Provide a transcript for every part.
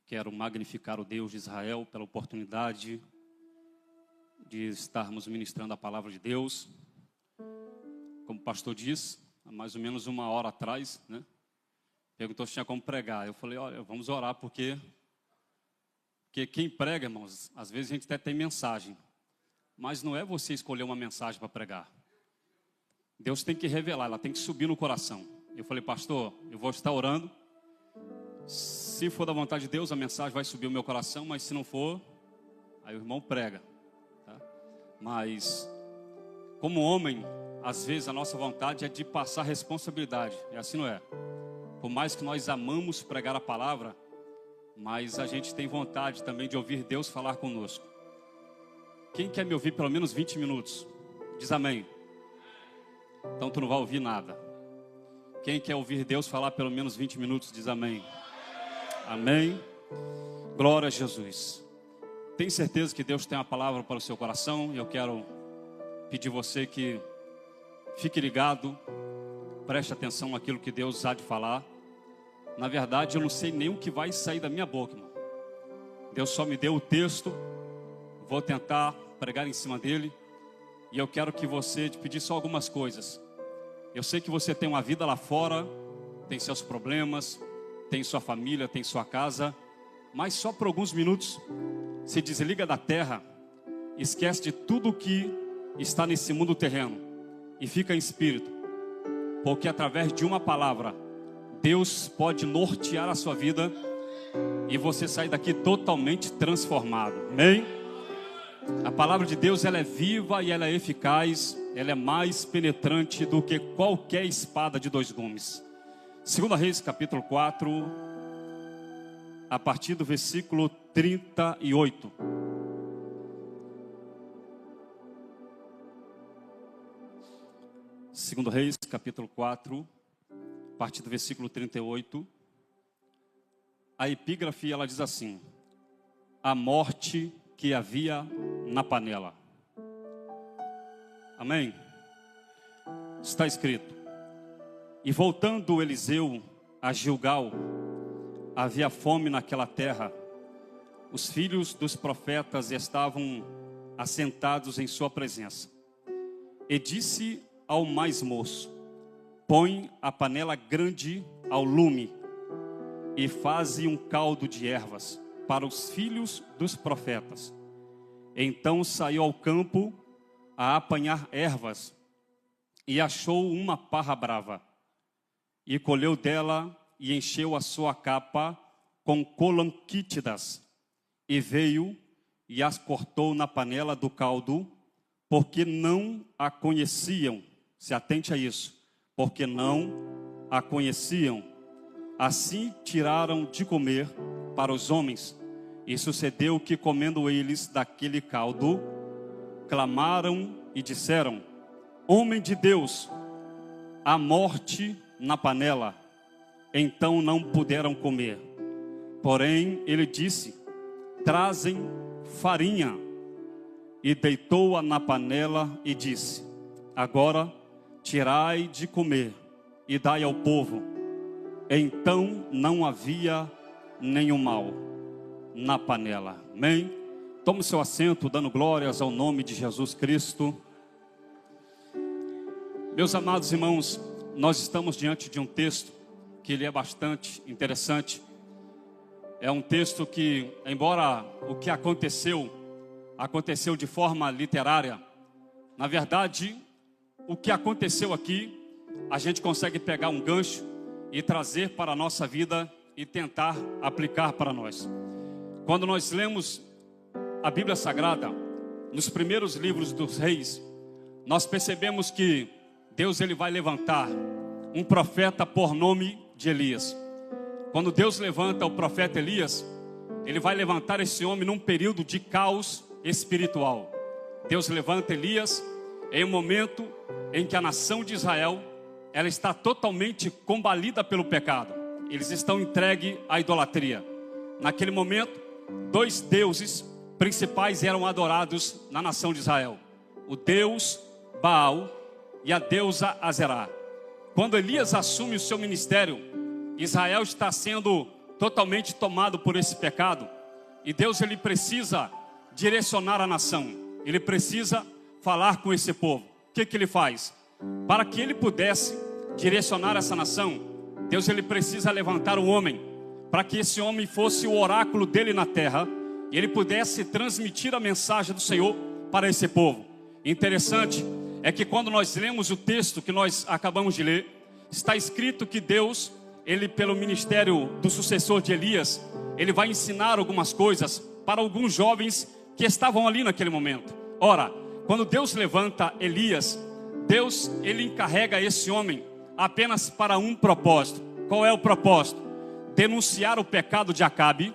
Quero magnificar o Deus de Israel pela oportunidade de estarmos ministrando a palavra de Deus. Como o pastor disse, há mais ou menos 1 hora atrás, né? Perguntou se tinha como pregar. Eu falei, olha, vamos orar, porque quem prega, irmãos, às vezes a gente até tem mensagem, mas não é você escolher uma mensagem para pregar. Deus tem que revelar, ela tem que subir no coração. Eu falei, pastor, eu vou estar orando. Se for da vontade de Deus, a mensagem vai subir o meu coração, mas se não for, aí o irmão prega. Tá? Mas, como homem, às vezes a nossa vontade é de passar responsabilidade. É assim, não é? Por mais que nós amamos pregar a palavra, mas a gente tem vontade também de ouvir Deus falar conosco. Quem quer me ouvir pelo menos 20 minutos? Diz amém. Então tu não vai ouvir nada. Quem quer ouvir Deus falar pelo menos 20 minutos? Diz amém. Amém. Glória a Jesus. Tem certeza que Deus tem uma palavra para o seu coração? Eu quero pedir você que fique ligado, preste atenção naquilo que Deus há de falar. Na verdade, eu não sei nem o que vai sair da minha boca, irmão. Deus só me deu o texto, vou tentar pregar em cima dele. E eu quero que você te pedir só algumas coisas. Eu sei que você tem uma vida lá fora, tem seus problemas, tem sua família, tem sua casa, mas só por alguns minutos se desliga da terra, esquece de tudo que está nesse mundo terreno e fica em espírito, porque através de uma palavra Deus pode nortear a sua vida e você sair daqui totalmente transformado. Amém? A palavra de Deus, ela é viva e ela é eficaz, ela é mais penetrante do que qualquer espada de 2 gumes. 2 Reis, capítulo 4, a partir do versículo 38. Segundo Reis, capítulo 4, a partir do versículo 38. A epígrafe, ela diz assim: a morte que havia na panela. Amém? Está escrito: e voltando Eliseu a Gilgal, havia fome naquela terra. Os filhos dos profetas estavam assentados em sua presença. E disse ao mais moço: põe a panela grande ao lume e faze um caldo de ervas para os filhos dos profetas. Então saiu ao campo a apanhar ervas e achou uma parra brava. E colheu dela e encheu a sua capa com colanquítidas. E veio e as cortou na panela do caldo, porque não a conheciam. Se atente a isso. Porque não a conheciam. Assim tiraram de comer para os homens. E sucedeu que, comendo eles daquele caldo, clamaram e disseram: homem de Deus, a morte na panela. Então não puderam comer. Porém ele disse: trazem farinha. E deitou-a na panela e disse: agora tirai de comer e dai ao povo. Então não havia nenhum mal na panela. Amém? Tome seu assento, dando glórias ao nome de Jesus Cristo. Meus amados irmãos, nós estamos diante de um texto que ele é bastante interessante. É um texto que, embora o que aconteceu de forma literária, na verdade, o que aconteceu aqui, a gente consegue pegar um gancho e trazer para a nossa vida e tentar aplicar para nós. Quando nós lemos a Bíblia Sagrada, nos primeiros livros dos reis, nós percebemos que Deus ele vai levantar um profeta por nome de Elias. Quando Deus levanta o profeta Elias, ele vai levantar esse homem num período de caos espiritual. Deus levanta Elias em um momento em que a nação de Israel, ela está totalmente combalida pelo pecado. Eles estão entregues à idolatria. Naquele momento, 2 deuses principais eram adorados na nação de Israel: o deus Baal e a deusa Azerá. Quando Elias assume o seu ministério, Israel está sendo totalmente tomado por esse pecado. E Deus, ele precisa direcionar a nação. Ele precisa falar com esse povo. O que ele faz? Para que ele pudesse direcionar essa nação, Deus, ele precisa levantar um homem, para que esse homem fosse o oráculo dele na terra, e ele pudesse transmitir a mensagem do Senhor para esse povo. Interessante é que quando nós lemos o texto que nós acabamos de ler, está escrito que Deus, ele pelo ministério do sucessor de Elias, ele vai ensinar algumas coisas para alguns jovens que estavam ali naquele momento. Ora, quando Deus levanta Elias, Deus, ele encarrega esse homem apenas para um propósito. Qual é o propósito? Denunciar o pecado de Acabe,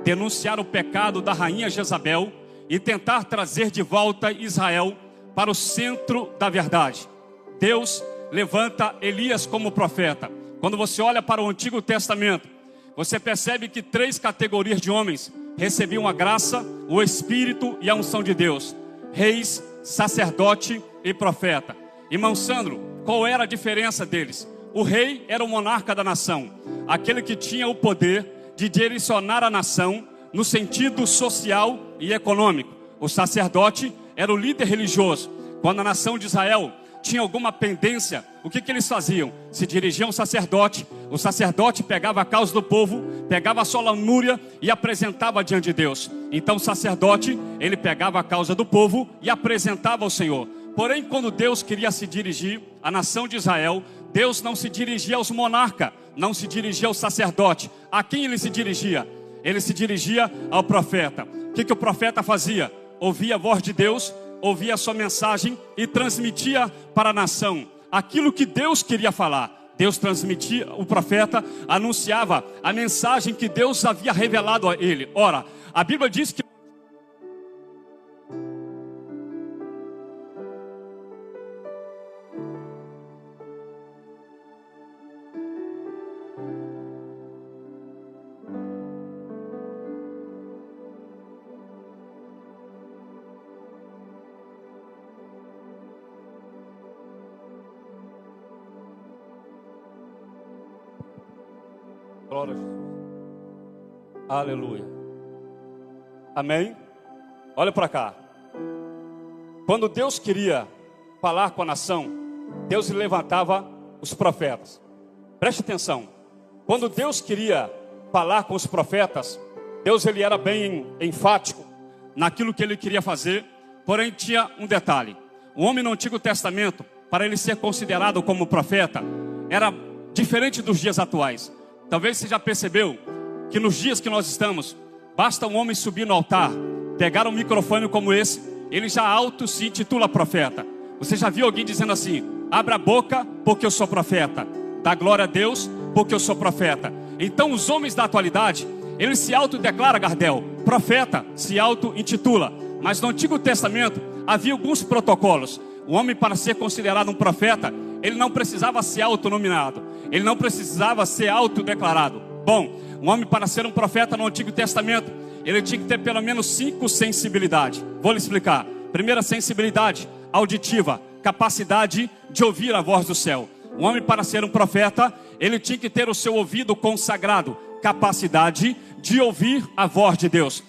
denunciar o pecado da rainha Jezabel e tentar trazer de volta Israel para o centro da verdade. Deus levanta Elias como profeta. Quando você olha para o Antigo Testamento, você percebe que 3 categorias de homens recebiam a graça, o Espírito e a unção de Deus: reis, sacerdote e profeta. Irmão Sandro, qual era a diferença deles? O rei era o monarca da nação, aquele que tinha o poder de direcionar a nação no sentido social e econômico. O sacerdote era o líder religioso. Quando a nação de Israel tinha alguma pendência, o que eles faziam? Se dirigiam ao sacerdote, o sacerdote pegava a causa do povo, pegava a sua lamúria e apresentava diante de Deus. Então o sacerdote, ele pegava a causa do povo e apresentava ao Senhor. Porém, quando Deus queria se dirigir à nação de Israel, Deus não se dirigia aos monarcas, não se dirigia ao sacerdote. A quem ele se dirigia? Ele se dirigia ao profeta. O que o profeta fazia? Ouvia a voz de Deus, ouvia a sua mensagem e transmitia para a nação aquilo que Deus queria falar. Deus transmitia, o profeta anunciava a mensagem que Deus havia revelado a ele. Ora, a Bíblia diz que glória a Jesus. Aleluia. Amém? Olha para cá. Quando Deus queria falar com a nação, Deus levantava os profetas. Preste atenção. Quando Deus queria falar com os profetas, Deus, ele era bem enfático naquilo que ele queria fazer. Porém tinha um detalhe: o homem no Antigo Testamento, para ele ser considerado como profeta, era diferente dos dias atuais. Talvez você já percebeu que nos dias que nós estamos, basta um homem subir no altar, pegar um microfone como esse, ele já auto se intitula profeta. Você já viu alguém dizendo assim: abra a boca porque eu sou profeta, dá glória a Deus porque eu sou profeta? Então os homens da atualidade, eles se autodeclaram, Gardel, profeta, se auto-intitula. Mas no Antigo Testamento havia alguns protocolos. O homem, para ser considerado um profeta, ele não precisava ser autonominado, ele não precisava ser autodeclarado. Bom, um homem, para ser um profeta no Antigo Testamento, ele tinha que ter pelo menos 5 sensibilidades. Vou lhe explicar. Primeira sensibilidade, auditiva, capacidade de ouvir a voz do céu. Um homem, para ser um profeta, ele tinha que ter o seu ouvido consagrado, capacidade de ouvir a voz de Deus.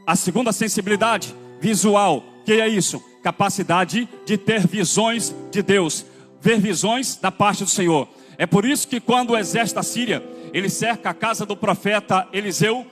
A segunda sensibilidade, visual. O que é isso? Capacidade de ter visões de Deus, ver visões da parte do Senhor. É por isso que quando o exército da Síria, ele cerca a casa do profeta Eliseu,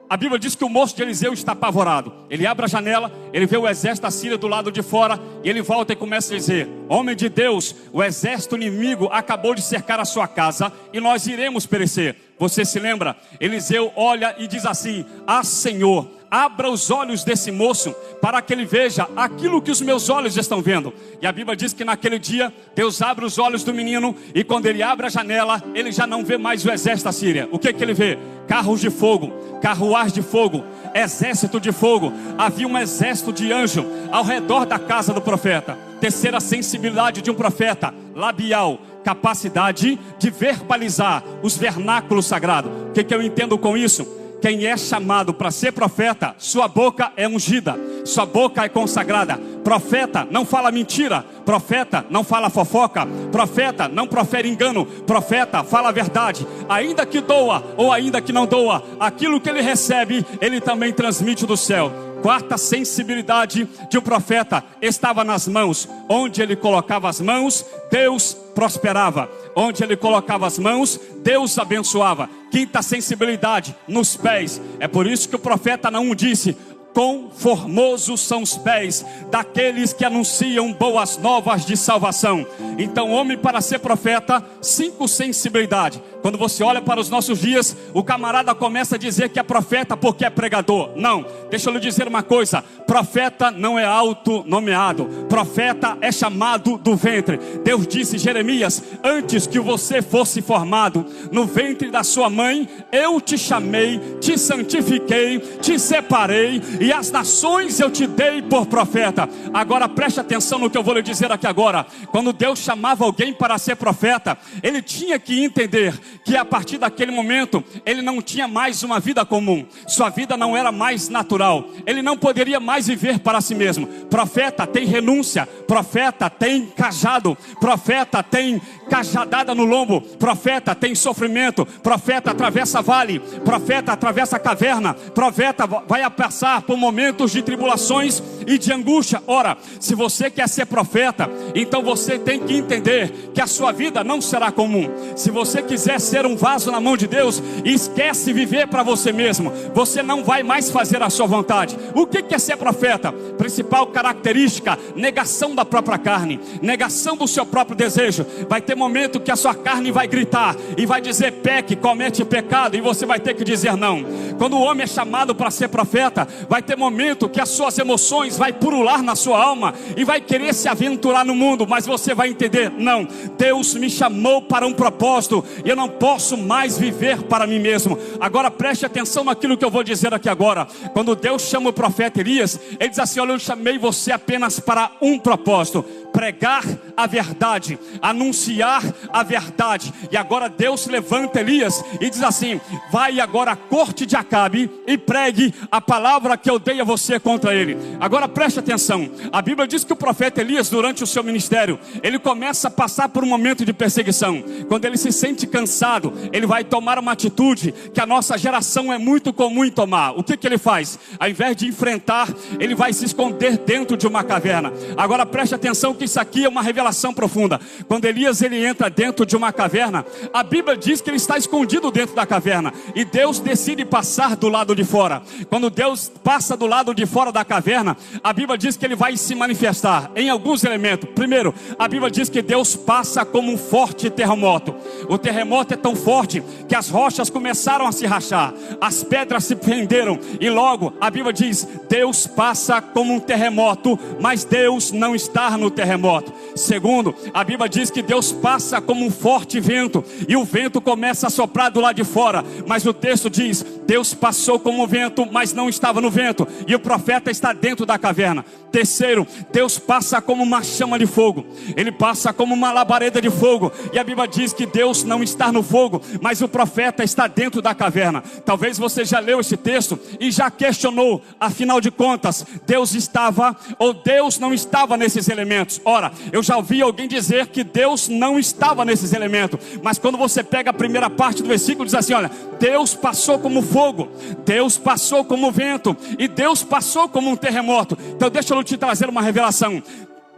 a Bíblia diz que o moço de Eliseu está apavorado. Ele abre a janela, ele vê o exército da Síria do lado de fora, e ele volta e começa a dizer: homem de Deus, o exército inimigo acabou de cercar a sua casa, e nós iremos perecer. Você se lembra? Eliseu olha e diz assim: ah, Senhor, abra os olhos desse moço, para que ele veja aquilo que os meus olhos estão vendo. E a Bíblia diz que naquele dia, Deus abre os olhos do menino, e quando ele abre a janela, ele já não vê mais o exército da Síria. O que ele vê? Carros de fogo, carruagem de fogo, exército de fogo. Havia um exército de anjo ao redor da casa do profeta. Terceira sensibilidade de um profeta, labial, capacidade de verbalizar os vernáculos sagrados. O que eu entendo com isso? Quem é chamado para ser profeta, sua boca é ungida, sua boca é consagrada. Profeta não fala mentira, profeta não fala fofoca, profeta não profere engano, profeta fala a verdade. Ainda que doa ou ainda que não doa, aquilo que ele recebe, ele também transmite do céu. Quarta sensibilidade de um profeta estava nas mãos. Onde ele colocava as mãos, Deus prosperava. Onde ele colocava as mãos, Deus abençoava. Quinta sensibilidade, nos pés. É por isso que o profeta Naum disse: quão formosos são os pés daqueles que anunciam boas novas de salvação. Então, homem, para ser profeta, 5 sensibilidades. Quando você olha para os nossos dias, o camarada começa a dizer que é profeta porque é pregador. Não, deixa eu lhe dizer uma coisa: profeta não é autonomeado, profeta é chamado do ventre. Deus disse, Jeremias: antes que você fosse formado no ventre da sua mãe, eu te chamei, te santifiquei, te separei, e as nações eu te dei por profeta. Agora preste atenção no que eu vou lhe dizer aqui agora. Quando Deus chamava alguém para ser profeta, ele tinha que entender que a partir daquele momento ele não tinha mais uma vida comum. Sua vida não era mais natural. Ele não poderia mais viver para si mesmo. Profeta tem renúncia, profeta tem cajado, profeta tem cajadada no lombo, profeta tem sofrimento, profeta atravessa vale, profeta atravessa caverna, profeta vai passar por momentos de tribulações e de angústia. Ora, se você quer ser profeta, então você tem que entender que a sua vida não será comum. Se você quiser ser um vaso na mão de Deus, esquece viver para você mesmo. Você não vai mais fazer a sua vontade. O que é ser profeta? Principal característica: negação da própria carne, negação do seu próprio desejo. Vai ter momento que a sua carne vai gritar e vai dizer peque, comete pecado, e você vai ter que dizer não. Quando o homem é chamado para ser profeta, vai ter momento que as suas emoções vai purular na sua alma e vai querer se aventurar no mundo, mas você vai entender: não, Deus me chamou para um propósito e eu não posso mais viver para mim mesmo. Agora preste atenção naquilo que eu vou dizer aqui agora. Quando Deus chama o profeta Elias, ele diz assim: olha, eu chamei você apenas para um propósito: pregar a verdade, anunciar a verdade. E agora Deus levanta Elias e diz assim: vai agora à corte de Acabe e pregue a palavra que eu dei a você contra ele. Agora preste atenção, a Bíblia diz que o profeta Elias, durante o seu ministério, ele começa a passar por um momento de perseguição. Quando ele se sente cansado, ele vai tomar uma atitude que a nossa geração é muito comum em tomar. O que ele faz? Ao invés de enfrentar, ele vai se esconder dentro de uma caverna. Agora preste atenção que isso aqui é uma revelação profunda. Quando Elias ele entra dentro de uma caverna, a Bíblia diz que ele está escondido dentro da caverna, e Deus decide passar do lado de fora. Quando Deus passa do lado de fora da caverna, a Bíblia diz que ele vai se manifestar em alguns elementos. Primeiro, a Bíblia diz que Deus passa como um forte terremoto. O terremoto é tão forte que as rochas começaram a se rachar, as pedras se fenderam, e logo a Bíblia diz: Deus passa como um terremoto, mas Deus não está no terremoto. Segundo, a Bíblia diz que Deus passa como um forte vento, e o vento começa a soprar do lado de fora, mas o texto diz: Deus passou como um vento, mas não estava no vento, e o profeta está dentro da caverna. Terceiro, Deus passa como uma chama de fogo, ele passa como uma labareda de fogo, e a Bíblia diz que Deus não está no fogo, mas o profeta está dentro da caverna. Talvez você já leu esse texto e já questionou: afinal de contas, Deus estava ou Deus não estava nesses elementos? Ora, eu já ouvi alguém dizer que Deus não estava nesses elementos, mas quando você pega a primeira parte do versículo, diz assim: olha, Deus passou como fogo, Deus passou como vento, e Deus passou como um terremoto. Então deixa eu te trazer uma revelação.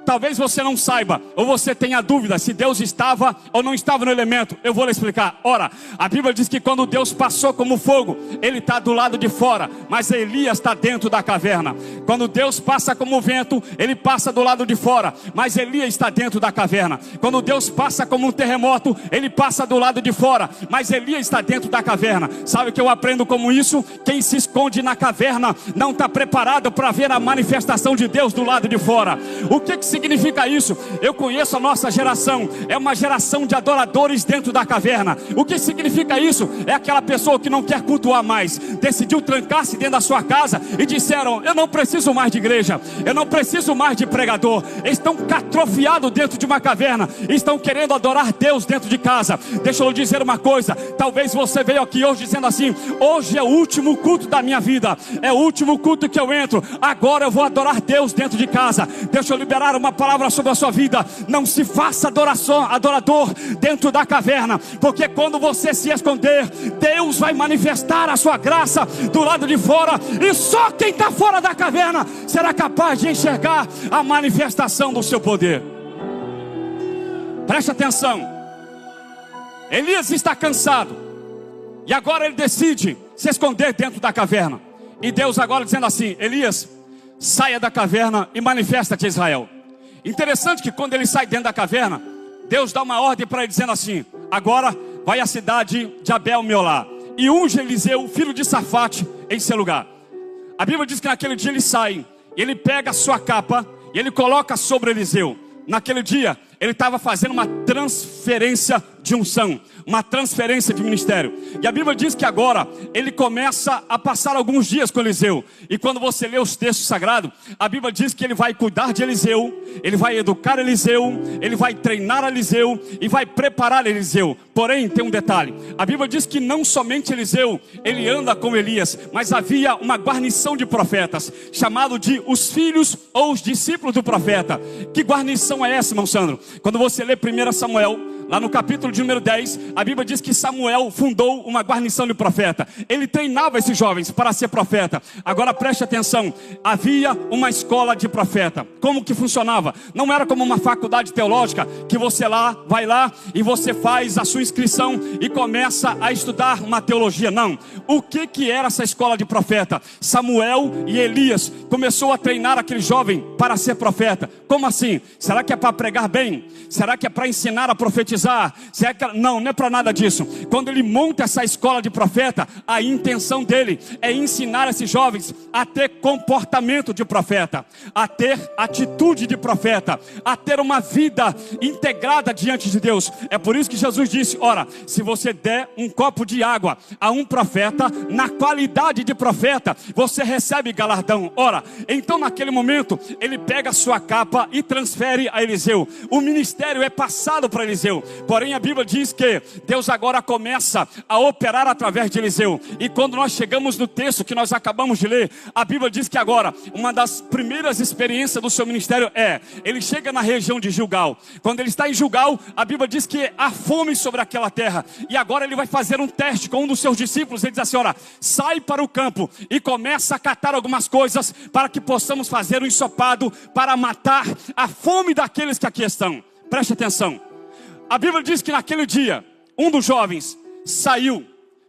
Talvez você não saiba, ou você tenha dúvida se Deus estava ou não estava no elemento. Eu vou lhe explicar. Ora, a Bíblia diz que quando Deus passou como fogo, ele está do lado de fora, mas Elias está dentro da caverna. Quando Deus passa como vento, ele passa do lado de fora, mas Elias está dentro da caverna. Quando Deus passa como um terremoto, ele passa do lado de fora, mas Elias está dentro da caverna. Sabe o que eu aprendo como isso? Quem se esconde na caverna não está preparado para ver a manifestação de Deus do lado de fora. O que significa isso? Eu conheço a nossa geração, é uma geração de adoradores dentro da caverna. O que significa isso? É aquela pessoa que não quer cultuar mais, decidiu trancar-se dentro da sua casa e disseram: eu não preciso mais de igreja, eu não preciso mais de pregador. Estão atrofiados dentro de uma caverna, estão querendo adorar Deus dentro de casa. Deixa eu lhe dizer uma coisa, talvez você veio aqui hoje dizendo assim: hoje é o último culto da minha vida, é o último culto que eu entro, agora eu vou adorar Deus dentro de casa. Deixa eu liberar uma palavra sobre a sua vida: não se faça adorador dentro da caverna, porque quando você se esconder, Deus vai manifestar a sua graça do lado de fora, e só quem está fora da caverna será capaz de enxergar a manifestação do seu poder. Preste atenção, Elias está cansado, e agora ele decide se esconder dentro da caverna. E Deus agora dizendo assim: Elias, saia da caverna e manifesta-te a Israel. Interessante que quando ele sai dentro da caverna, Deus dá uma ordem para ele dizendo assim: agora vai à cidade de Abel-Meolá e unge Eliseu, filho de Safate, em seu lugar. A Bíblia diz que naquele dia ele sai, e ele pega a sua capa e ele coloca sobre Eliseu. Naquele dia ele estava fazendo uma transferência de unção, uma transferência de ministério. E a Bíblia diz que agora ele começa a passar alguns dias com Eliseu. E quando você lê os textos sagrados, a Bíblia diz que ele vai cuidar de Eliseu, ele vai educar Eliseu, ele vai treinar Eliseu e vai preparar Eliseu. Porém, tem um detalhe: a Bíblia diz que não somente Eliseu, ele anda com Elias, mas havia uma guarnição de profetas, chamado de os filhos ou os discípulos do profeta. Que guarnição é essa, irmão Sandro? Quando você lê 1 Samuel, lá no capítulo de número 10, a Bíblia diz que Samuel fundou uma guarnição de profeta. Ele treinava esses jovens para ser profeta. Agora preste atenção, havia uma escola de profeta. Como que funcionava? Não era como uma faculdade teológica, que você vai lá e você faz a sua inscrição e começa a estudar uma teologia. Não. O que era essa escola de profeta? Samuel e Elias começou a treinar aquele jovem para ser profeta. Como assim? Será que é para pregar bem? Será que é para ensinar a profetizar? Não é para nada disso. Quando ele monta essa escola de profeta, a intenção dele é ensinar esses jovens a ter comportamento de profeta, a ter atitude de profeta, a ter uma vida integrada diante de Deus. É por isso que Jesus disse: ora, se você der um copo de água a um profeta, na qualidade de profeta, você recebe galardão. Ora, então naquele momento, ele pega a sua capa e transfere a Eliseu. O ministério é passado para Eliseu. Porém, a Bíblia diz que Deus agora começa a operar através de Eliseu. E quando nós chegamos no texto que nós acabamos de ler, a Bíblia diz que agora, uma das primeiras experiências do seu ministério ele chega na região de Gilgal. Quando ele está em Gilgal, a Bíblia diz que há fome sobre aquela terra. E agora ele vai fazer um teste com um dos seus discípulos. Ele diz assim: ora, sai para o campo e começa a catar algumas coisas para que possamos fazer um ensopado para matar a fome daqueles que aqui estão. Preste atenção. A Bíblia diz que naquele dia, um dos jovens saiu,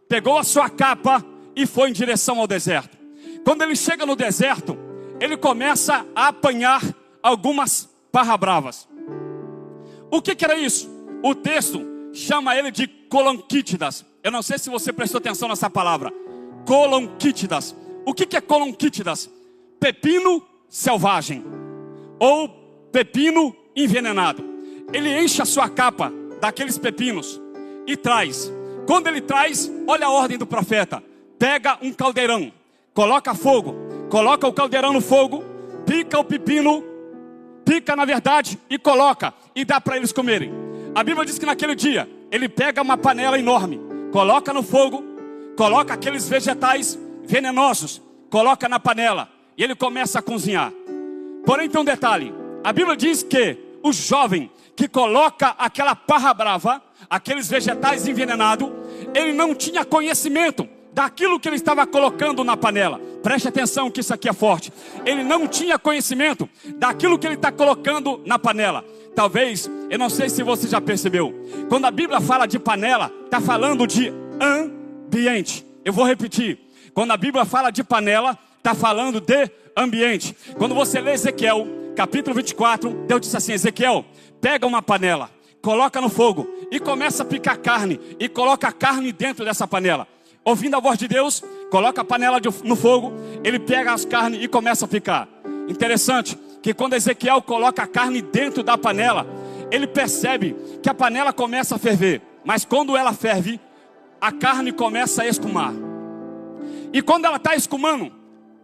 pegou a sua capa e foi em direção ao deserto. Quando ele chega no deserto, ele começa a apanhar algumas parra-bravas. O que era isso? O texto chama ele de colonquítidas. Eu não sei se você prestou atenção nessa palavra. Colonquítidas. O que é colonquítidas? Pepino selvagem ou pepino envenenado. Ele enche a sua capa daqueles pepinos e traz. Quando ele traz, olha a ordem do profeta: pega um caldeirão, coloca fogo, coloca o caldeirão no fogo, pica o pepino, pica na verdade e coloca, e dá para eles comerem. A Bíblia diz que naquele dia, ele pega uma panela enorme, coloca no fogo, coloca aqueles vegetais venenosos, coloca na panela e ele começa a cozinhar. Porém tem um detalhe: a Bíblia diz que o jovem que coloca aquela parra brava, aqueles vegetais envenenados, ele não tinha conhecimento daquilo que ele estava colocando na panela. Preste atenção que isso aqui é forte. Ele não tinha conhecimento daquilo que ele está colocando na panela. Talvez, eu não sei se você já percebeu, quando a Bíblia fala de panela, está falando de ambiente. Eu vou repetir: quando a Bíblia fala de panela, está falando de ambiente. Quando você lê Ezequiel, capítulo 24, Deus disse assim: Ezequiel, pega uma panela, coloca no fogo e começa a picar carne, e coloca a carne dentro dessa panela. Ouvindo a voz de Deus, coloca a panela no fogo, ele pega as carnes e começa a picar. Interessante que quando Ezequiel coloca a carne dentro da panela, ele percebe que a panela começa a ferver. Mas quando ela ferve, a carne começa a escumar. E quando ela está escumando,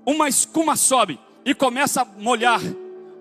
uma escuma sobe e começa a molhar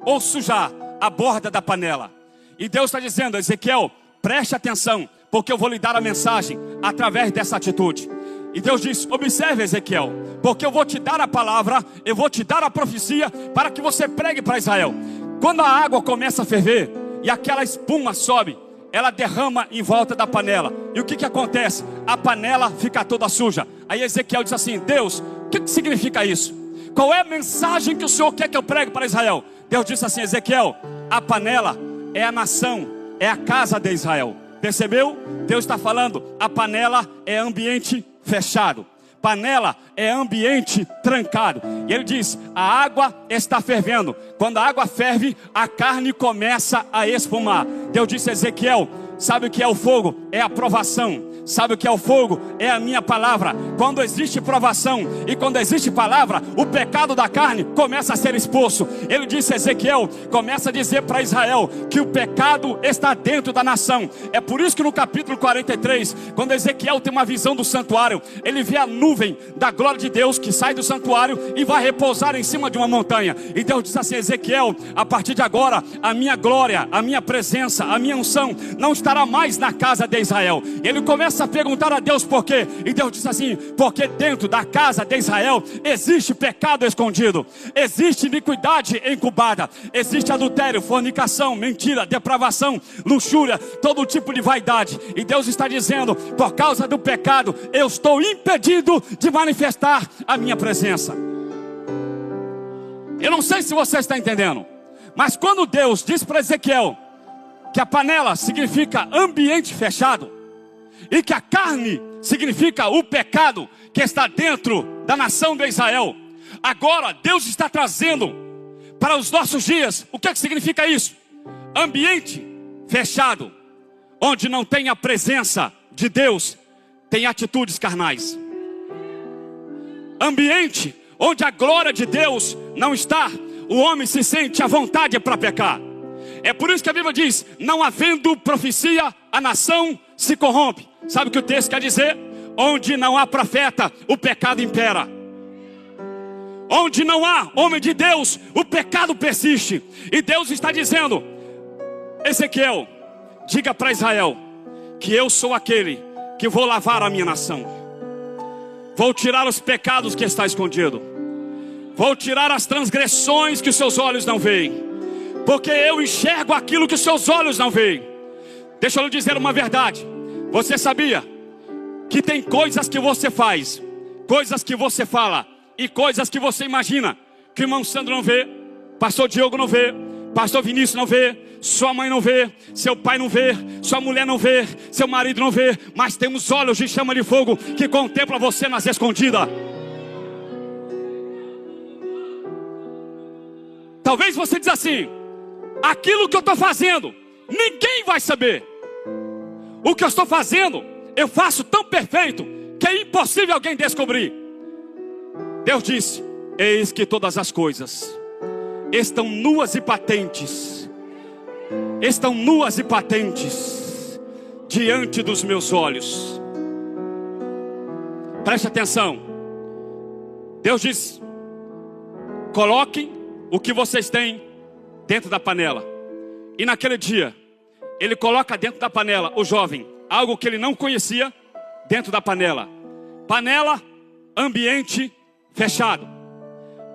ou sujar a borda da panela. E Deus está dizendo: Ezequiel, preste atenção, porque eu vou lhe dar a mensagem através dessa atitude. E Deus diz: observe, Ezequiel, porque eu vou te dar a palavra, eu vou te dar a profecia para que você pregue para Israel. Quando a água começa a ferver e aquela espuma sobe, ela derrama em volta da panela. E o que acontece? A panela fica toda suja. Aí Ezequiel diz assim: Deus, o que significa isso? Qual é a mensagem que o Senhor quer que eu pregue para Israel? Deus disse assim: Ezequiel, a panela é a nação, é a casa de Israel. Percebeu? Deus está falando, a panela é ambiente fechado. Panela é ambiente trancado. E ele diz: a água está fervendo. Quando a água ferve, a carne começa a espumar. Deus disse a Ezequiel: sabe o que é o fogo? É a provação. Sabe o que é o fogo? É a minha palavra. Quando existe provação e quando existe palavra, o pecado da carne começa a ser exposto. Ele disse a Ezequiel, começa a dizer para Israel que o pecado está dentro da nação. É por isso que no capítulo 43, quando Ezequiel tem uma visão do santuário, ele vê a nuvem da glória de Deus que sai do santuário e vai repousar em cima de uma montanha. E Deus diz assim: Ezequiel, a partir de agora, a minha glória, a minha presença, a minha unção não estará mais na casa de Israel. Ele começa a perguntar a Deus por quê. E Deus diz assim: porque dentro da casa de Israel existe pecado escondido, existe iniquidade incubada, existe adultério, fornicação, mentira, depravação, luxúria, todo tipo de vaidade. E Deus está dizendo: por causa do pecado, eu estou impedido de manifestar a minha presença. Eu não sei se você está entendendo, mas quando Deus diz para Ezequiel que a panela significa ambiente fechado, e que a carne significa o pecado que está dentro da nação de Israel, agora Deus está trazendo para os nossos dias. O que significa isso? Ambiente fechado, onde não tem a presença de Deus, tem atitudes carnais. Ambiente onde a glória de Deus não está, o homem se sente à vontade para pecar. É por isso que a Bíblia diz: não havendo profecia, a nação se corrompe. Sabe o que o texto quer dizer? Onde não há profeta, o pecado impera. Onde não há homem de Deus, o pecado persiste. E Deus está dizendo: Ezequiel, diga para Israel que eu sou aquele que vou lavar a minha nação. Vou tirar os pecados que está escondido. Vou tirar as transgressões que os seus olhos não veem, porque eu enxergo aquilo que os seus olhos não veem. Deixa eu lhe dizer uma verdade. Você sabia que tem coisas que você faz, coisas que você fala e coisas que você imagina que o irmão Sandro não vê, pastor Diogo não vê, pastor Vinícius não vê, sua mãe não vê, seu pai não vê, sua mulher não vê, seu marido não vê, mas temos olhos de chama de fogo que contempla você nas escondidas. Talvez você diz assim: aquilo que eu estou fazendo, ninguém vai saber. O que eu estou fazendo, eu faço tão perfeito que é impossível alguém descobrir. Deus disse: eis que todas as coisas estão nuas e patentes, estão nuas e patentes diante dos meus olhos. Preste atenção. Deus diz: coloquem o que vocês têm dentro da panela. E naquele dia ele coloca dentro da panela, o jovem, algo que ele não conhecia, dentro da panela. Panela, ambiente fechado.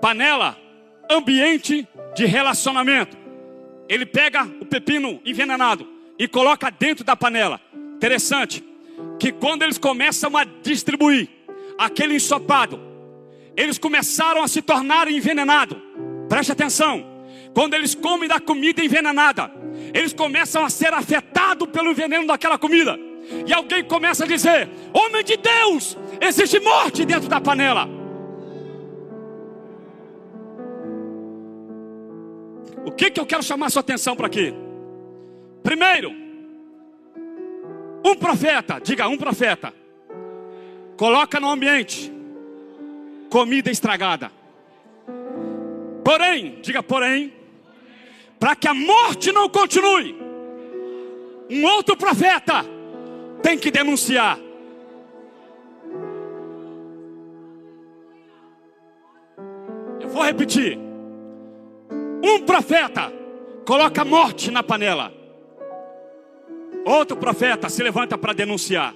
Panela, ambiente de relacionamento. Ele pega o pepino envenenado e coloca dentro da panela. Interessante que quando eles começam a distribuir aquele ensopado, eles começaram a se tornar envenenados. Preste atenção. Quando eles comem da comida envenenada, eles começam a ser afetados pelo veneno daquela comida. E alguém começa a dizer: homem de Deus, existe morte dentro da panela. O que eu quero chamar a sua atenção para aqui? Primeiro, um profeta, diga um profeta, coloca no ambiente comida estragada. Porém, diga porém, para que a morte não continue, um outro profeta tem que denunciar. Eu vou repetir. Um profeta coloca a morte na panela, outro profeta se levanta para denunciar.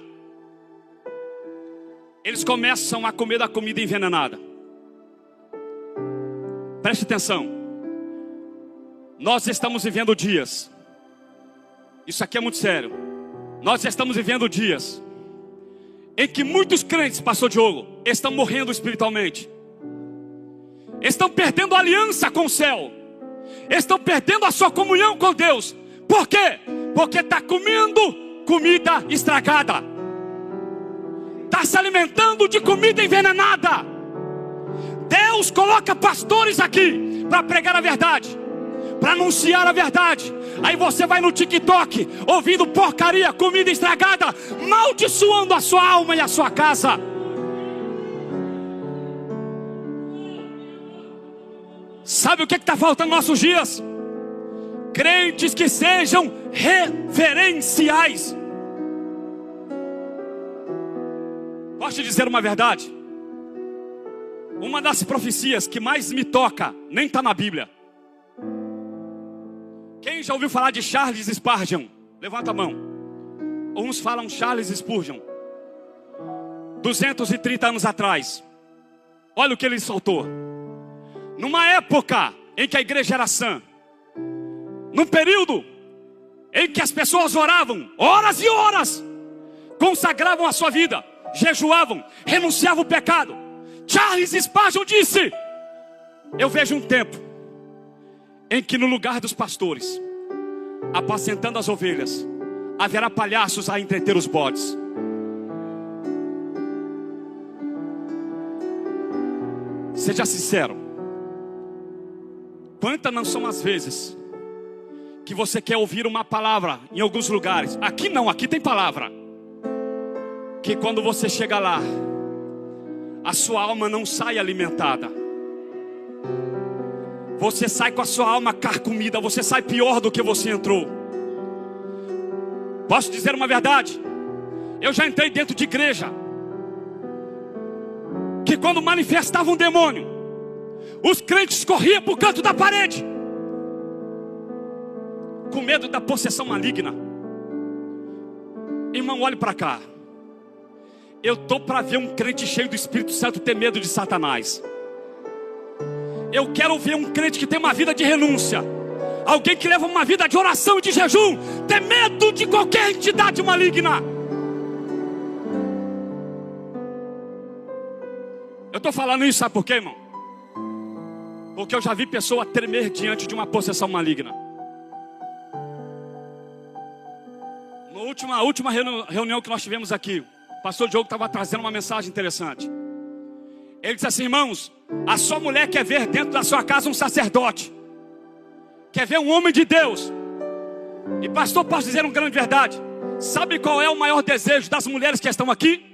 Eles começam a comer da comida envenenada. Preste atenção. Nós estamos vivendo dias, isso aqui é muito sério. Nós estamos vivendo dias em que muitos crentes, pastor Diogo, estão morrendo espiritualmente. Estão perdendo a aliança com o céu. Estão perdendo a sua comunhão com Deus. Por quê? Porque está comendo comida estragada. Está se alimentando de comida envenenada. Deus coloca pastores aqui para pregar a verdade, para anunciar a verdade. Aí você vai no TikTok ouvindo porcaria, comida estragada, maldiçoando a sua alma e a sua casa. Sabe o que está faltando nos nossos dias? Crentes que sejam referenciais. Posso te dizer uma verdade? Uma das profecias que mais me toca nem está na Bíblia. Quem já ouviu falar de Charles Spurgeon? Levanta a mão. Uns falam Charles Spurgeon. 230 anos atrás. Olha o que ele soltou. Numa época em que a igreja era sã, num período em que as pessoas oravam horas e horas, consagravam a sua vida, jejuavam, renunciavam ao pecado, Charles Spurgeon disse: eu vejo um tempo em que no lugar dos pastores, apacentando as ovelhas, haverá palhaços a entreter os bodes. Seja sincero. Quantas não são as vezes que você quer ouvir uma palavra em alguns lugares? Aqui não, aqui tem palavra. Que quando você chega lá, a sua alma não sai alimentada. Você sai com a sua alma carcomida, você sai pior do que você entrou. Posso dizer uma verdade? Eu já entrei dentro de igreja que quando manifestava um demônio, os crentes corriam para o canto da parede, com medo da possessão maligna. Irmão, olhe para cá. Eu estou para ver um crente cheio do Espírito Santo ter medo de Satanás. Eu quero ver um crente que tem uma vida de renúncia, alguém que leva uma vida de oração e de jejum, ter medo de qualquer entidade maligna. Eu estou falando isso, sabe por quê, irmão? Porque eu já vi pessoa tremer diante de uma possessão maligna. Na última reunião que nós tivemos aqui, o pastor Diogo estava trazendo uma mensagem interessante. Ele disse assim: irmãos, a sua mulher quer ver dentro da sua casa um sacerdote, quer ver um homem de Deus. E pastor, posso dizer uma grande verdade? Sabe qual é o maior desejo das mulheres que estão aqui?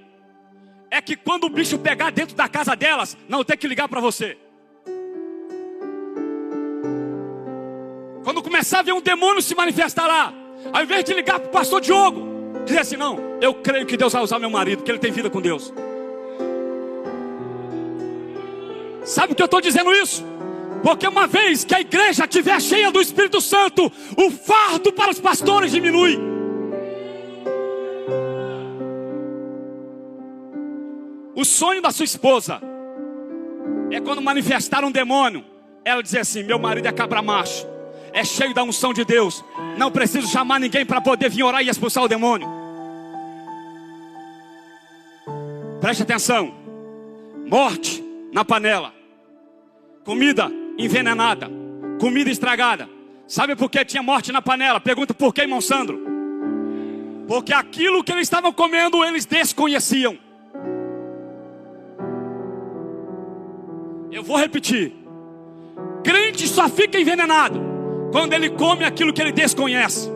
É que quando o bicho pegar dentro da casa delas, não tem que ligar para você. Quando começar a ver um demônio se manifestar lá, ao invés de ligar para o pastor Diogo, dizer assim: não, eu creio que Deus vai usar meu marido, que ele tem vida com Deus. Sabe por que eu estou dizendo isso? Porque uma vez que a igreja estiver cheia do Espírito Santo, o fardo para os pastores diminui. O sonho da sua esposa é quando manifestar um demônio, ela dizer assim: meu marido é cabra macho, é cheio da unção de Deus, não preciso chamar ninguém para poder vir orar e expulsar o demônio. Preste atenção. Morte na panela, comida envenenada, comida estragada. Sabe por que tinha morte na panela? Pergunta por que, irmão Sandro? Porque aquilo que eles estavam comendo, eles desconheciam. Eu vou repetir. Crente só fica envenenado quando ele come aquilo que ele desconhece.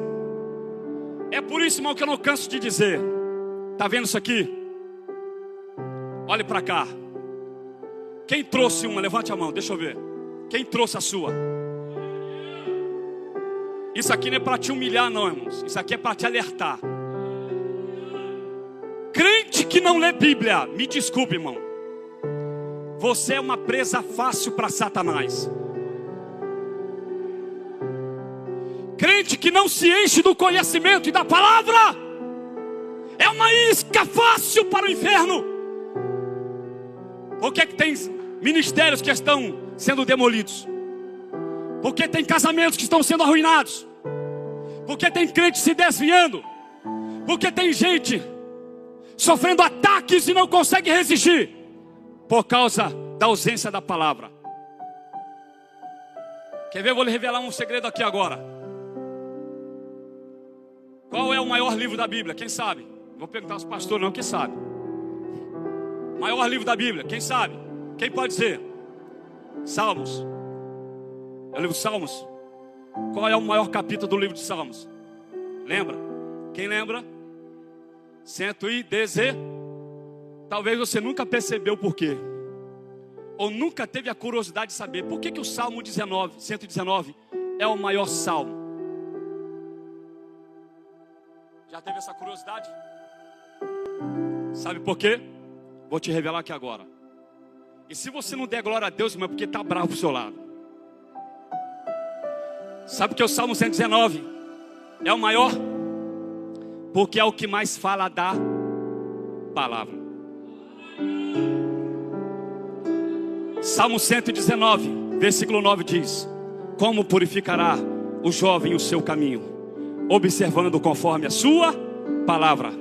É por isso, irmão, que eu não canso de dizer. Está vendo isso aqui? Olhe para cá. Quem trouxe uma? Levante a mão, deixa eu ver. Quem trouxe a sua? Isso aqui não é para te humilhar não, irmãos. Isso aqui é para te alertar. Crente que não lê Bíblia, me desculpe, irmão, você é uma presa fácil para Satanás. Crente que não se enche do conhecimento e da palavra é uma isca fácil para o inferno. Por que tem ministérios que estão sendo demolidos? Por que tem casamentos que estão sendo arruinados? Por que tem crente se desviando? Por que tem gente sofrendo ataques e não consegue resistir? Por causa da ausência da palavra. Quer ver? Eu vou lhe revelar um segredo aqui agora. Qual é o maior livro da Bíblia? Quem sabe? Vou perguntar aos pastores, não, quem sabe? Maior livro da Bíblia, quem sabe? Quem pode dizer? Salmos. É o livro de Salmos. Qual é o maior capítulo do livro de Salmos? Lembra? Quem lembra? 110. Talvez você nunca percebeu por quê. Ou nunca teve a curiosidade de saber por que o Salmo 119 é o maior salmo. Já teve essa curiosidade? Sabe por quê? Vou te revelar aqui agora. E se você não der glória a Deus, irmão, é porque está bravo pro seu lado. Sabe que o Salmo 119 é o maior? Porque é o que mais fala da palavra. Salmo 119, versículo 9 diz: como purificará o jovem o seu caminho, observando conforme a sua palavra.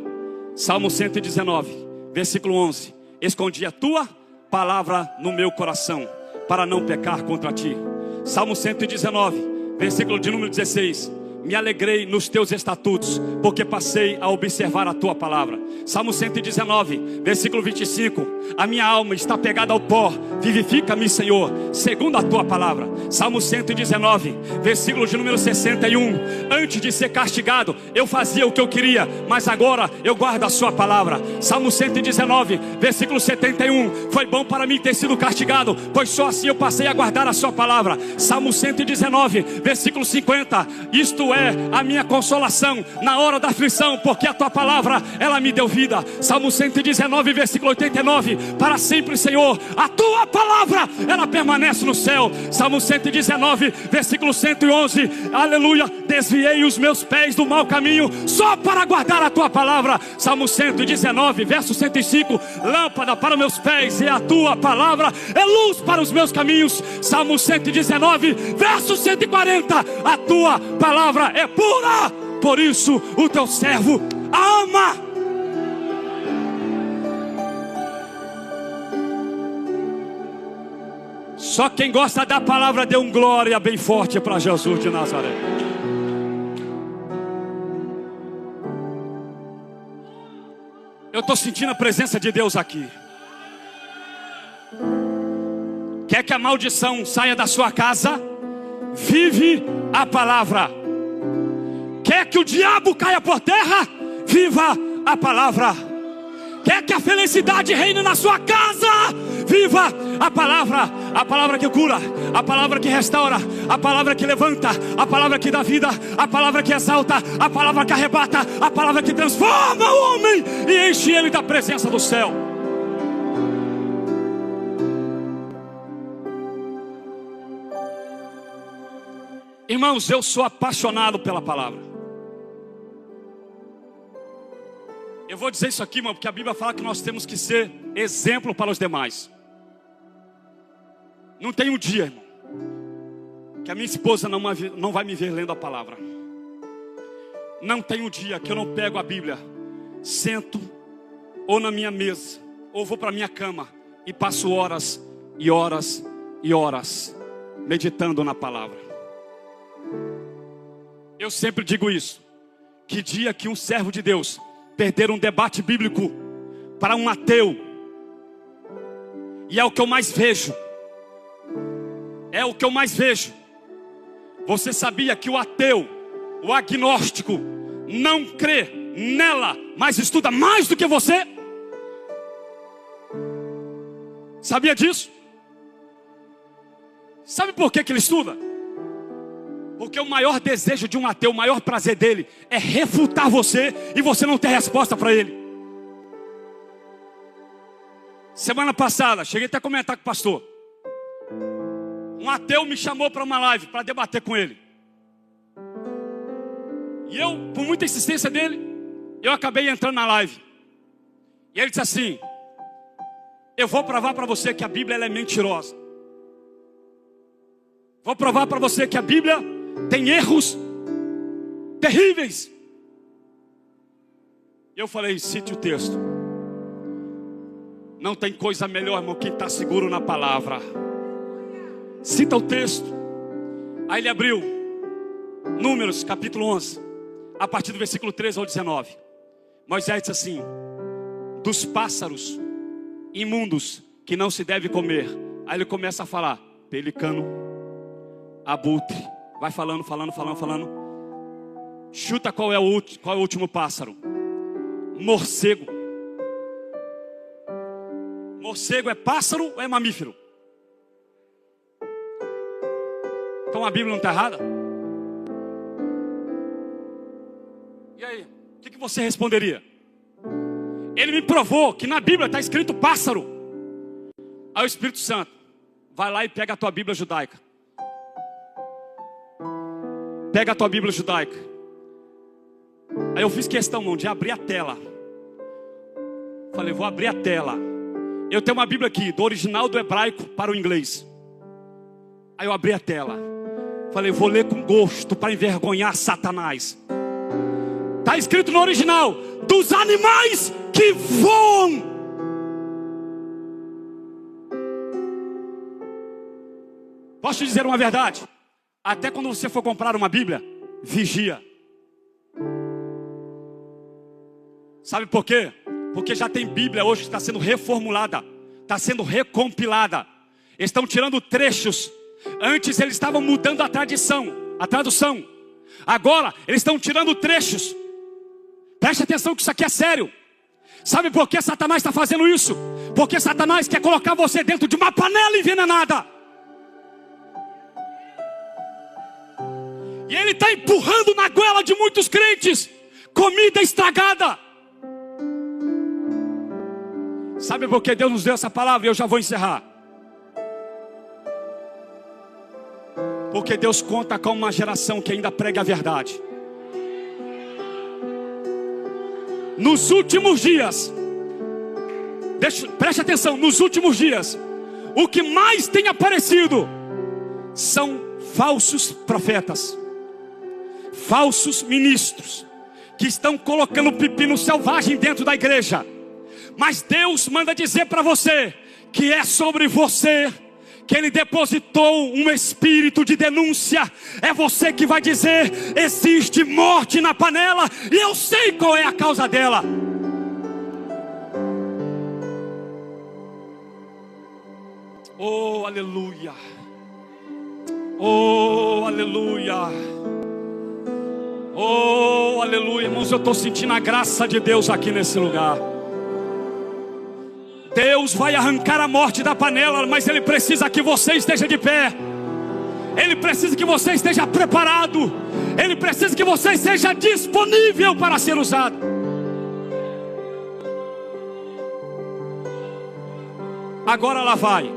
Salmo 119, versículo 11: escondi a tua palavra no meu coração, para não pecar contra ti. Salmo 119, versículo de número 16: me alegrei nos teus estatutos, porque passei a observar a tua palavra. Salmo 119, versículo 25: a minha alma está pegada ao pó, vivifica-me, Senhor, segundo a tua palavra. Salmo 119, versículo de número 61: antes de ser castigado, eu fazia o que eu queria, mas agora eu guardo a sua palavra. Salmo 119, versículo 71: foi bom para mim ter sido castigado, pois só assim eu passei a guardar a sua palavra. Salmo 119, versículo 50: isto é a minha consolação na hora da aflição, porque a tua palavra, ela me deu vida. Salmo 119, versículo 89: para sempre, Senhor, a tua palavra, ela permanece no céu. Salmo 119, versículo 111: aleluia, desviei os meus pés do mau caminho, só para guardar a tua palavra. Salmo 119, verso 105: lâmpada para meus pés e a tua palavra é luz para os meus caminhos. Salmo 119, verso 140: a tua palavra é pura, por isso o teu servo ama. Só quem gosta da palavra dê um glória bem forte para Jesus de Nazaré. Eu estou sentindo a presença de Deus aqui. Quer que a maldição saia da sua casa? Vive a palavra. Quer que o diabo caia por terra? Viva a palavra. Quer que a felicidade reine na sua casa? Viva a palavra que cura, a palavra que restaura, a palavra que levanta, a palavra que dá vida, a palavra que exalta, a palavra que arrebata, a palavra que transforma o homem e enche ele da presença do céu. Irmãos, eu sou apaixonado pela palavra. Eu vou dizer isso aqui, irmão, porque a Bíblia fala que nós temos que ser exemplo para os demais. Não tem um dia, irmão, que a minha esposa não vai me ver lendo a palavra. Não tem um dia que eu não pego a Bíblia, sento ou na minha mesa, ou vou para a minha cama e passo horas e horas e horas meditando na palavra. Eu sempre digo isso: que dia que um servo de Deus perder um debate bíblico para um ateu, e é o que eu mais vejo, é o que eu mais vejo. Você sabia que o ateu, o agnóstico, não crê nela, mas estuda mais do que você? Sabia disso? Sabe por que ele estuda? Porque o maior desejo de um ateu, o maior prazer dele é refutar você e você não ter resposta para ele. Semana passada, cheguei até a comentar com o pastor. Um ateu me chamou para uma live para debater com ele. E eu, por muita insistência dele, eu acabei entrando na live. E ele disse assim: eu vou provar para você que a Bíblia ela é mentirosa. Vou provar para você que a Bíblia tem erros terríveis. E eu falei: cite o texto. Não tem coisa melhor, irmão, quem está seguro na palavra. Cita o texto. Aí ele abriu Números, capítulo 11, a partir do versículo 13 ao 19. Moisés disse assim: dos pássaros imundos que não se deve comer. Aí ele começa a falar: pelicano, abutre. Vai falando. Chuta qual é o último pássaro. Morcego. Morcego é pássaro ou é mamífero? Então a Bíblia não está errada? E aí, o que você responderia? Ele me provou que na Bíblia está escrito pássaro. Aí o Espírito Santo: vai lá e pega a tua Bíblia judaica. Pega a tua Bíblia judaica. Aí eu fiz questão, irmão, de abrir a tela. Falei: vou abrir a tela. Eu tenho uma Bíblia aqui, do original do hebraico para o inglês. Aí eu abri a tela. Falei: vou ler com gosto para envergonhar Satanás. Está escrito no original: dos animais que voam. Posso te dizer uma verdade? Até quando você for comprar uma Bíblia, vigia. Sabe por quê? Porque já tem Bíblia hoje que está sendo reformulada, está sendo recompilada. Estão tirando trechos. Antes eles estavam mudando a tradução. Agora eles estão tirando trechos. Preste atenção que isso aqui é sério. Sabe por que Satanás está fazendo isso? Porque Satanás quer colocar você dentro de uma panela envenenada. E ele está empurrando na goela de muitos crentes comida estragada. Sabe por que Deus nos deu essa palavra? E eu já vou encerrar. Porque Deus conta com uma geração que ainda prega a verdade. Nos últimos dias, preste atenção, nos últimos dias, o que mais tem aparecido são falsos profetas, falsos ministros, que estão colocando pepino selvagem dentro da igreja. Mas Deus manda dizer para você que é sobre você que Ele depositou um espírito de denúncia. É você que vai dizer: existe morte na panela e eu sei qual é a causa dela. Oh, aleluia. Oh, aleluia. Oh, aleluia. Irmãos, eu estou sentindo a graça de Deus aqui nesse lugar. Deus vai arrancar a morte da panela, mas Ele precisa que você esteja de pé. Ele precisa que você esteja preparado. Ele precisa que você esteja disponível para ser usado. Agora lá vai.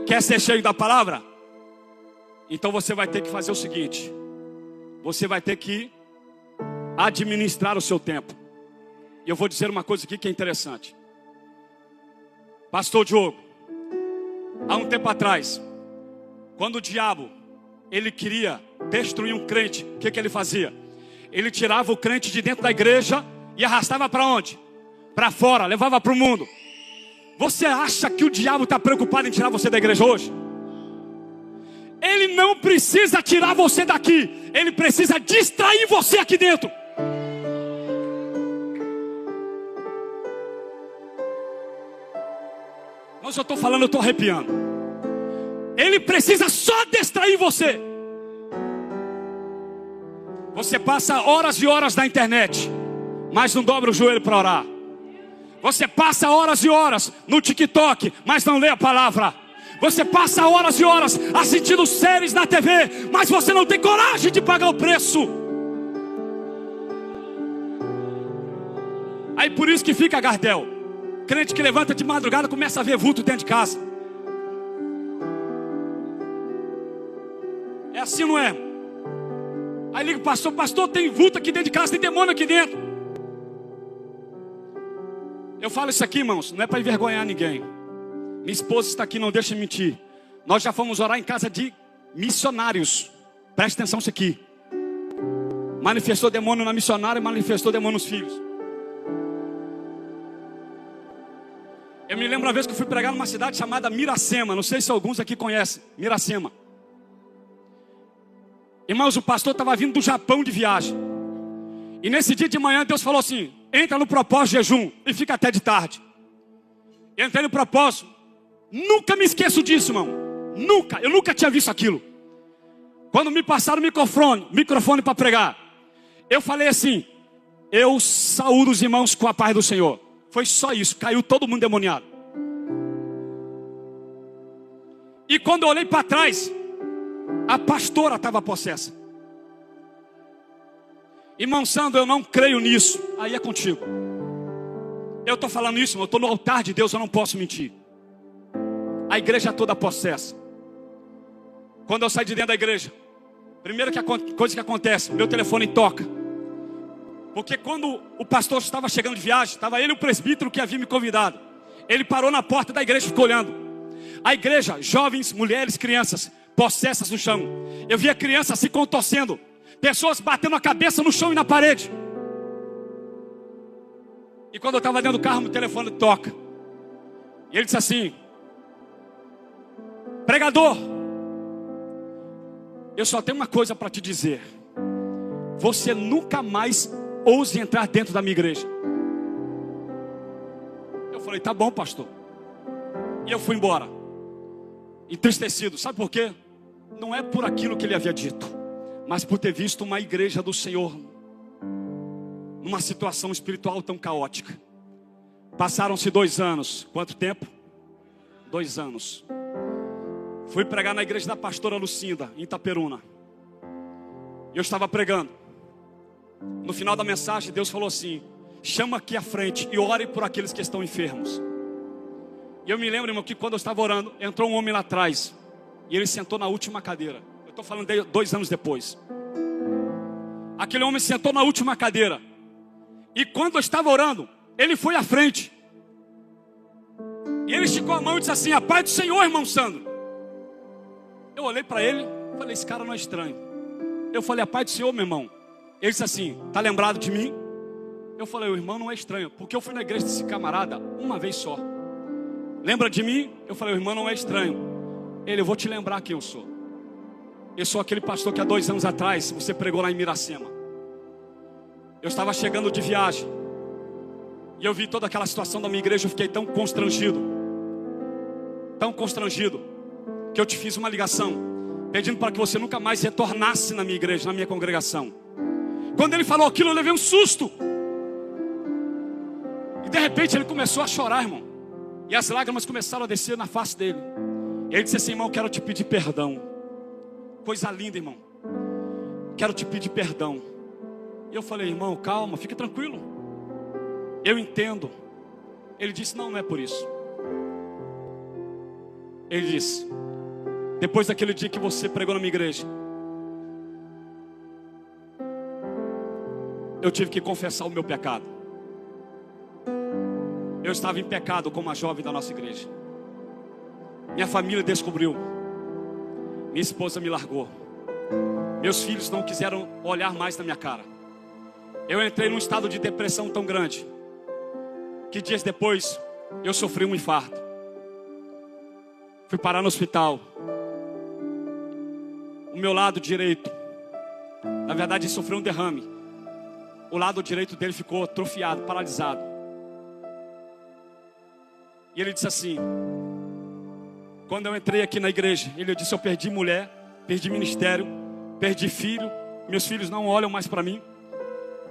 Quer ser cheio da palavra? Então você vai ter que fazer o seguinte: você vai ter que administrar o seu tempo. E eu vou dizer uma coisa aqui que é interessante. Pastor Diogo, há um tempo atrás, quando o diabo ele queria destruir um crente, o que ele fazia? Ele tirava o crente de dentro da igreja e arrastava para onde? Para fora, levava para o mundo. Você acha que o diabo está preocupado em tirar você da igreja hoje? Ele não precisa tirar você daqui, ele precisa distrair você aqui dentro. Mas eu estou falando, eu estou arrepiando. Ele precisa só distrair você. Você passa horas e horas na internet, mas não dobra o joelho para orar. Você passa horas e horas no TikTok, mas não lê a palavra. Você passa horas e horas assistindo séries na TV, mas você não tem coragem de pagar o preço. Aí por isso que fica Gardel. Crente que levanta de madrugada começa a ver vulto dentro de casa. É assim, não é? Aí liga o pastor: pastor, tem vulto aqui dentro de casa, tem demônio aqui dentro. Eu falo isso aqui, irmãos, não é para envergonhar ninguém. Minha esposa está aqui, não deixa mentir. Nós já fomos orar em casa de missionários. Preste atenção nisso aqui. Manifestou demônio na missionária e manifestou demônio nos filhos. Eu me lembro uma vez que eu fui pregar numa cidade chamada Miracema. Não sei se alguns aqui conhecem Miracema. Irmãos, o pastor estava vindo do Japão de viagem. E nesse dia de manhã Deus falou assim: entra no propósito de jejum e fica até de tarde. Entrei no propósito. Nunca me esqueço disso, irmão. Nunca, eu nunca tinha visto aquilo. Quando me passaram o microfone para pregar, eu falei assim: eu saúdo os irmãos com a paz do Senhor. Foi só isso, caiu todo mundo demoniado. E quando eu olhei para trás, a pastora estava possessa. Irmão Sandro, eu não creio nisso. Aí é contigo. Eu estou falando isso, eu estou no altar de Deus, eu não posso mentir. A igreja toda possessa. Quando eu saio de dentro da igreja, primeira coisa que acontece, meu telefone toca. Porque quando o pastor estava chegando de viagem, estava ele e o presbítero que havia me convidado. Ele parou na porta da igreja e ficou olhando. A igreja, jovens, mulheres, crianças, possessas no chão. Eu via crianças se contorcendo, pessoas batendo a cabeça no chão e na parede. E quando eu estava dentro do carro, meu telefone toca. E ele disse assim: pregador, eu só tenho uma coisa para te dizer. Você nunca mais ouse entrar dentro da minha igreja. Eu falei: tá bom, pastor. E eu fui embora, entristecido. Sabe por quê? Não é por aquilo que ele havia dito, mas por ter visto uma igreja do Senhor numa situação espiritual tão caótica. Passaram-se 2 anos. Quanto tempo? 2 anos. Fui pregar na igreja da pastora Lucinda, em Itaperuna. Eu estava pregando. No final da mensagem, Deus falou assim: chama aqui à frente e ore por aqueles que estão enfermos. E eu me lembro, irmão, que quando eu estava orando, entrou um homem lá atrás. E ele sentou na última cadeira. Eu estou falando de 2 anos depois. Aquele homem sentou na última cadeira. E quando eu estava orando, ele foi à frente. E ele esticou a mão e disse assim: a paz do Senhor, irmão Sandro. Eu olhei para ele e falei: esse cara não é estranho. Eu falei: a paz do Senhor, meu irmão. Ele disse assim: tá lembrado de mim? Eu falei: o irmão não é estranho, porque eu fui na igreja desse camarada uma vez só. Lembra de mim? Eu falei: o irmão não é estranho. Ele: eu vou te lembrar quem eu sou. Eu sou aquele pastor que há 2 anos atrás você pregou lá em Miracema. Eu estava chegando de viagem e eu vi toda aquela situação da minha igreja. Eu fiquei tão constrangido, que eu te fiz uma ligação pedindo para que você nunca mais retornasse na minha igreja, na minha congregação. Quando ele falou aquilo, eu levei um susto. E de repente ele começou a chorar, irmão. E as lágrimas começaram a descer na face dele. E ele disse assim: irmão, quero te pedir perdão. Coisa linda, irmão. Quero te pedir perdão. E eu falei: irmão, calma, fique tranquilo. Eu entendo. Ele disse: não é por isso. Ele disse: depois daquele dia que você pregou na minha igreja, eu tive que confessar o meu pecado. Eu estava em pecado como a jovem da nossa igreja. Minha família descobriu. Minha esposa me largou. Meus filhos não quiseram olhar mais na minha cara. Eu entrei num estado de depressão tão grande que dias depois eu sofri um infarto. Fui parar no hospital. O meu lado direito, na verdade, sofreu um derrame. O lado direito dele ficou atrofiado, paralisado. E ele disse assim: quando eu entrei aqui na igreja, ele disse: eu perdi mulher, perdi ministério, perdi filho, meus filhos não olham mais para mim.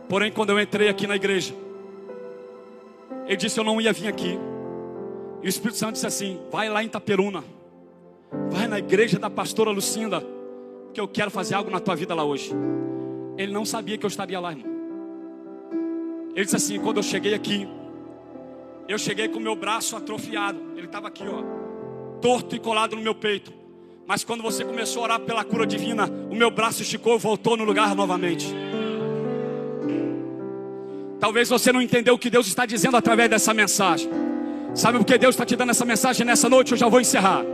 Porém, quando eu entrei aqui na igreja, ele disse: eu não ia vir aqui. E o Espírito Santo disse assim: vai lá em Itaperuna, vai na igreja da pastora Lucinda, que eu quero fazer algo na tua vida lá hoje. Ele não sabia que eu estaria lá, irmão. Ele disse assim: quando eu cheguei aqui, eu cheguei com o meu braço atrofiado. Ele estava aqui, ó, torto e colado no meu peito. Mas quando você começou a orar pela cura divina, o meu braço esticou e voltou no lugar novamente. Talvez você não entendeu o que Deus está dizendo através dessa mensagem. Sabe por que Deus está te dando essa mensagem nessa noite? Eu já vou encerrar.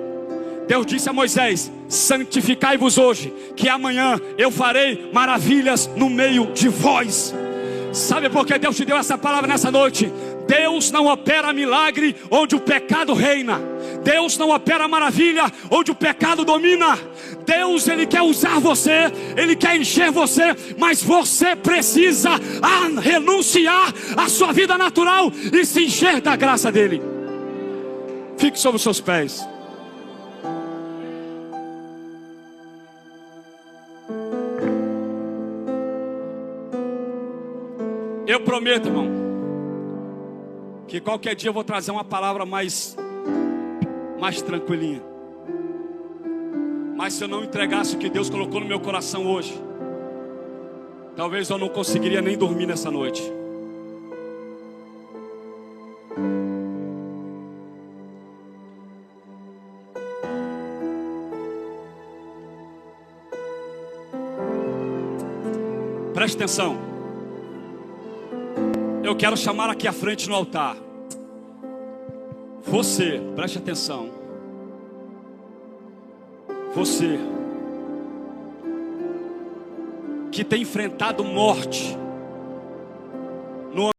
Deus disse a Moisés: santificai-vos hoje, que amanhã eu farei maravilhas no meio de vós. Sabe por que Deus te deu essa palavra nessa noite? Deus não opera milagre onde o pecado reina. Deus não opera maravilha onde o pecado domina. Deus, Ele quer usar você, Ele quer encher você, mas você precisa renunciar à sua vida natural e se encher da graça dEle. Fique sobre os seus pés. Eu prometo, irmão, que qualquer dia eu vou trazer uma palavra mais tranquilinha. Mas se eu não entregasse o que Deus colocou no meu coração hoje, talvez eu não conseguiria nem dormir nessa noite. Preste atenção. Eu quero chamar aqui à frente no altar você, preste atenção. Você que tem enfrentado morte,